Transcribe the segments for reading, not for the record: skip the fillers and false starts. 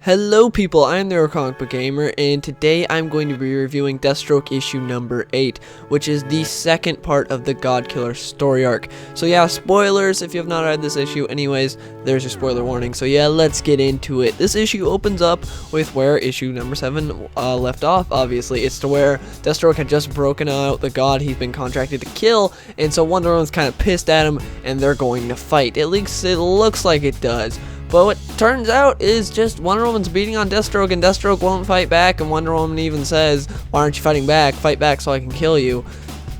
Hello people, I am the Comic Book Gamer, and today I'm going to be reviewing Deathstroke issue number 8, which is the second part of the God Killer story arc. So yeah, spoilers if you have not read this issue. Anyways, there's your spoiler warning. So yeah, let's get into it. This issue opens up with where issue number 7 left off, obviously. It's to where Deathstroke had just broken out the god he's been contracted to kill, and so Wonder Woman's kind of pissed at him, and they're going to fight. At least it looks like it does. But what turns out is just Wonder Woman's beating on Deathstroke, and Deathstroke won't fight back, and Wonder Woman even says, "Why aren't you fighting back? Fight back so I can kill you."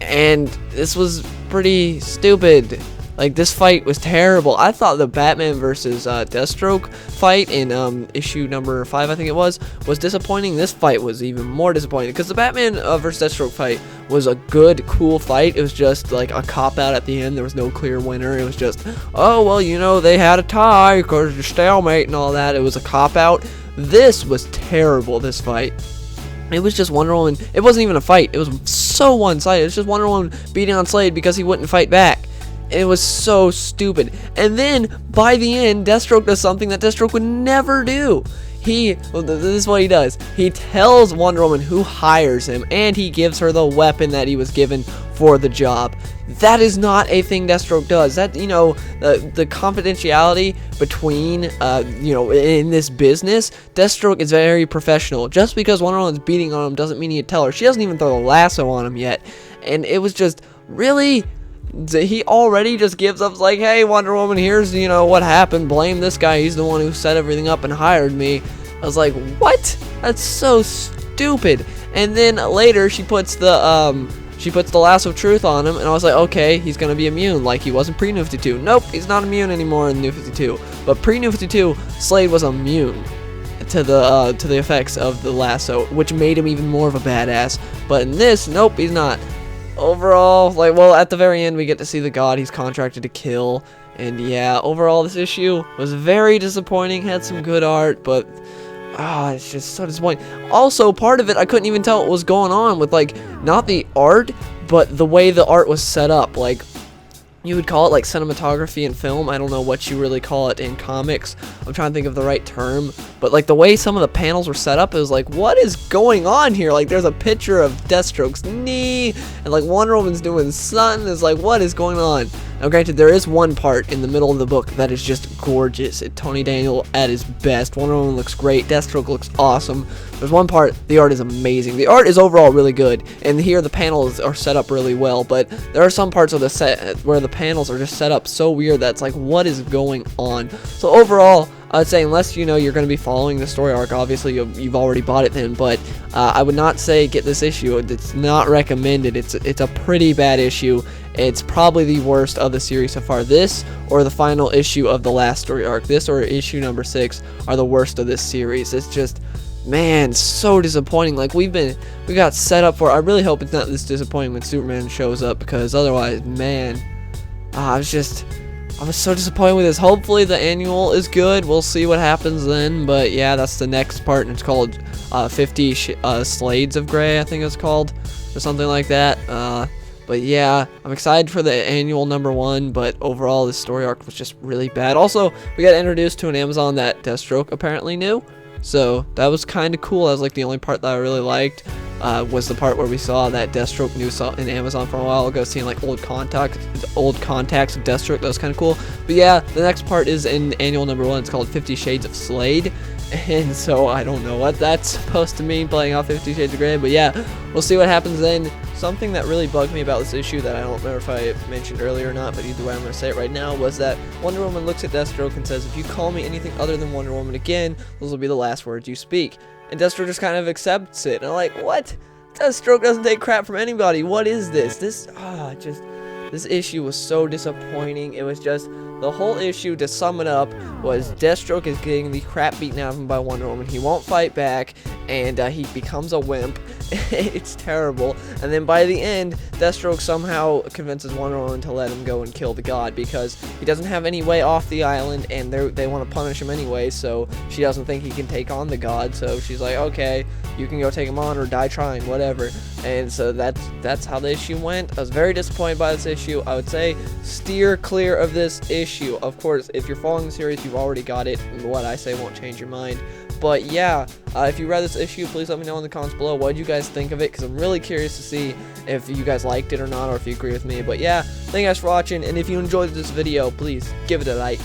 And this was pretty stupid. Like, this fight was terrible. I thought the Batman versus Deathstroke fight in issue number 5, I think it was disappointing. This fight was even more disappointing, because the Batman versus Deathstroke fight was a good, cool fight. It was just like a cop-out at the end. There was no clear winner. It was just, oh, well, you know, they had a tie because of stalemate and all that. It was a cop-out. This was terrible, this fight. It was just Wonder Woman. It wasn't even a fight. It was so one-sided. It was just Wonder Woman beating on Slade because he wouldn't fight back. It was so stupid. And then, by the end, Deathstroke does something that Deathstroke would never do. This is what he does. He tells Wonder Woman who hires him, and he gives her the weapon that he was given for the job. That is not a thing Deathstroke does. That, you know, the confidentiality between, in this business, Deathstroke is very professional. Just because Wonder Woman's beating on him doesn't mean he'd tell her. She doesn't even throw the lasso on him yet. And it was just, really? He already just gives up, like, hey, Wonder Woman, here's, you know, what happened. Blame this guy. He's the one who set everything up and hired me. I was like, what? That's so stupid. And then later, she puts the lasso of truth on him, and I was like, okay, he's gonna be immune, like he was in pre-New 52. Nope, he's not immune anymore in New 52. But pre-New 52, Slade was immune to the effects of the lasso, which made him even more of a badass. But in this, nope, he's not. Overall, like, well, at the very end, we get to see the god he's contracted to kill. And yeah, overall, this issue was very disappointing. Had some good art, but it's just so disappointing. Also, part of it, I couldn't even tell what was going on with, like, not the art, but the way the art was set up. Like, you would call it like cinematography in film. I don't know what you really call it in comics. I'm trying to think of the right term. But like the way some of the panels were set up, it was like, what is going on here? Like, there's a picture of Deathstroke's knee, and like Wonder Woman's doing something. It's like, what is going on? Now granted, there is one part in the middle of the book that is just gorgeous. Tony Daniel at his best. Wonder Woman looks great. Deathstroke looks awesome. There's one part, the art is amazing. The art is overall really good, and here the panels are set up really well, but there are some parts of the set where the panels are just set up so weird that's like, what is going on? So overall, I would say, unless, you know, you're going to be following the story arc, obviously you've already bought it then, but I would not say get this issue. It's not recommended. It's a pretty bad issue. It's probably the worst of the series so far. This or the final issue of the last story arc. This or issue number 6 are the worst of this series. It's just, man, so disappointing. Like, we got set up for. I really hope it's not this disappointing when Superman shows up, because otherwise, man, I was so disappointed with this. Hopefully the annual is good. We'll see what happens then. But yeah, that's the next part, and it's called 50 Slades of Grey, I think it's called, or something like that. But yeah, I'm excited for the annual number 1, but overall this story arc was just really bad. Also, we got introduced to an Amazon that Deathstroke apparently knew, so that was kind of cool. That was like the only part that I really liked. Was the part where we saw that Deathstroke knew in Amazon from a while ago, seeing like old contacts of Deathstroke. That was kind of cool. But yeah, the next part is in annual number 1. It's called 50 Shades of Slade, and so I don't know what that's supposed to mean, playing off 50 Shades of Grey. But yeah, we'll see what happens then. Something that really bugged me about this issue that I don't remember if I mentioned earlier or not, but either way I'm going to say it right now, was that Wonder Woman looks at Deathstroke and says, if you call me anything other than Wonder Woman again, those will be the last words you speak. And Deathstroke just kind of accepts it. And I'm like, what? Deathstroke doesn't take crap from anybody. What is this? This issue was so disappointing. It was just, the whole issue, to sum it up, was Deathstroke is getting the crap beaten out of him by Wonder Woman. He won't fight back, and he becomes a wimp. It's terrible. And then by the end, Deathstroke somehow convinces Wonder Woman to let him go and kill the god, because he doesn't have any way off the island, and they want to punish him anyway, so she doesn't think he can take on the god. So she's like, okay, you can go take him on or die trying, whatever. And so that's how the issue went. I was very disappointed by this issue. I would say steer clear of this issue issue. Of course, if you're following the series, you've already got it. What I say won't change your mind. But yeah, if you read this issue, please let me know in the comments below what you guys think of it, because I'm really curious to see if you guys liked it or not, or if you agree with me. But yeah, thank you guys for watching, and if you enjoyed this video, please give it a like.